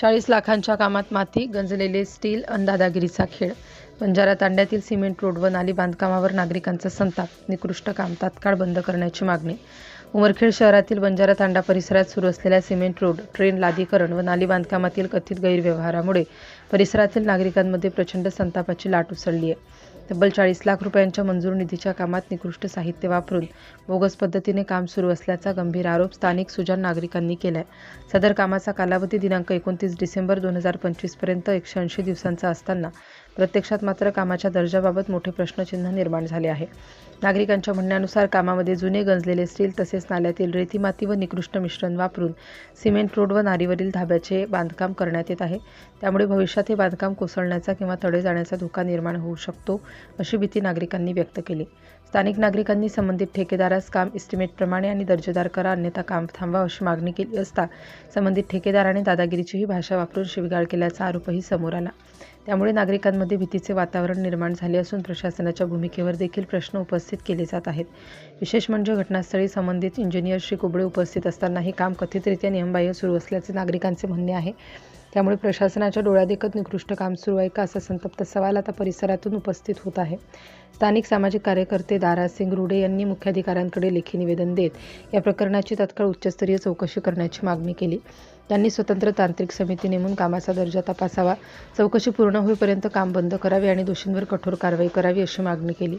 40 लाखांच्या कामात माती, गंजलेले स्टील अन दादागिरीचा खेळ. बंजारा तांड्यातील सिमेंट रोड व नाली बांधकामावर नागरिकांचा संताप. निकृष्ट काम तात्काळ बंद करण्याची मागणी. उमरखेड शहरातील बंजारा तांडा परिसरात सुरू असलेल्या सिमेंट रोड, ट्रेन लादीकरण व नाली बांधकामातील कथित गैरव्यवहारामुळे परिसरातील नागरिकांमध्ये प्रचंड संतापाची लाट उसळली आहे. तब्बल 40 लाख रुपयांच्या मंजूर निधीच्या कामात निकृष्ट साहित्य वापरून बोगस पद्धतीने काम सुरू असल्याचा गंभीर आरोप स्थानिक सुजाण नागरिकांनी केलाय. सदर कामाचा कालावधी दिनांक 29 डिसेंबर 2025 पर्यंत 180 दिवसांचा असताना प्रत्यक्षात मात्र कामाच्या दर्जाबाबत मोठे प्रश्नचिन्ह निर्माण झाले आहे. नागरिकांच्या म्हणण्यानुसार कामामध्ये जुने गंजलेले स्टील तसेच नाल्यातील रेती माती व निकृष्ट मिश्रण वापरून सिमेंट रोड व नालीवरील धाब्याचे बांधकाम करण्यात येत आहे. त्यामुळे भविष्यात हे बांधकाम कोसळण्याचा किंवा तडे जाण्याचा धोका निर्माण होऊ शकतो अशी भीती नागरिकांनी व्यक्त केली. स्थानिक नागरिकांनी संबंधित ठेकेदारास काम इस्टिमेटप्रमाणे आणि दर्जेदार करा, अन्यथा काम थांबवा अशी मागणी केली असता संबंधित ठेकेदाराने दादागिरीचीही भाषा वापरून शिवीगाळ केल्याचा आरोपही समोर आला. त्यामुळे नागरिकांमध्ये भीतीचे वातावरण निर्माण झाले असून प्रशासनाच्या भूमिकेवर देखील प्रश्न उपस्थित केले जात आहेत. विशेष म्हणजे घटनास्थळी संबंधित इंजिनियर श्री कुबळे उपस्थित असतानाही काम कथितरित्या नियमबाह्य सुरू असल्याचे नागरिकांचे म्हणणे आहे. त्यामुळे प्रशासनाच्या डोळ्यादेखत निकृष्ट काम सुरू आहे का असा संतप्त सवाल आता परिसरातून उपस्थित होत आहे. स्थानिक सामाजिक कार्यकर्ते दारासिंग रुडे यांनी मुख्याधिकाऱ्यांकडे लेखी निवेदन देत या प्रकरणाची तत्काळ उच्चस्तरीय चौकशी करण्याची मागणी केली. त्यांनी स्वतंत्र तांत्रिक समिती नेमून कामाचा दर्जा तपासावा, चौकशी पूर्ण होईपर्यंत काम बंद करावे आणि दोषींवर कठोर कारवाई करावी अशी मागणी केली.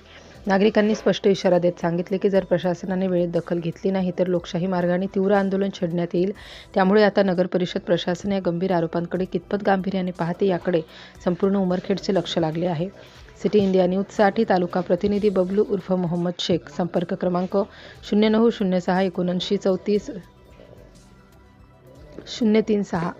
नागरिकांनी स्पष्ट इशारा देत सांगितले की जर प्रशासनाने वेळेत दखल घेतली नाही तर लोकशाही मार्गाने तीव्र आंदोलन छेडण्यात येईल. त्यामुळे आता नगर परिषद प्रशासन या गंभीर आरोपांकडे कितपत गांभीर्याने पाहते याकडे संपूर्ण उमरखेडचे लक्ष लागले आहे. सिटी इंडिया न्यूजसाठी तालुका प्रतिनिधी बबलू उर्फ मोहम्मद शेख. संपर्क क्रमांक 0906 79 34 036.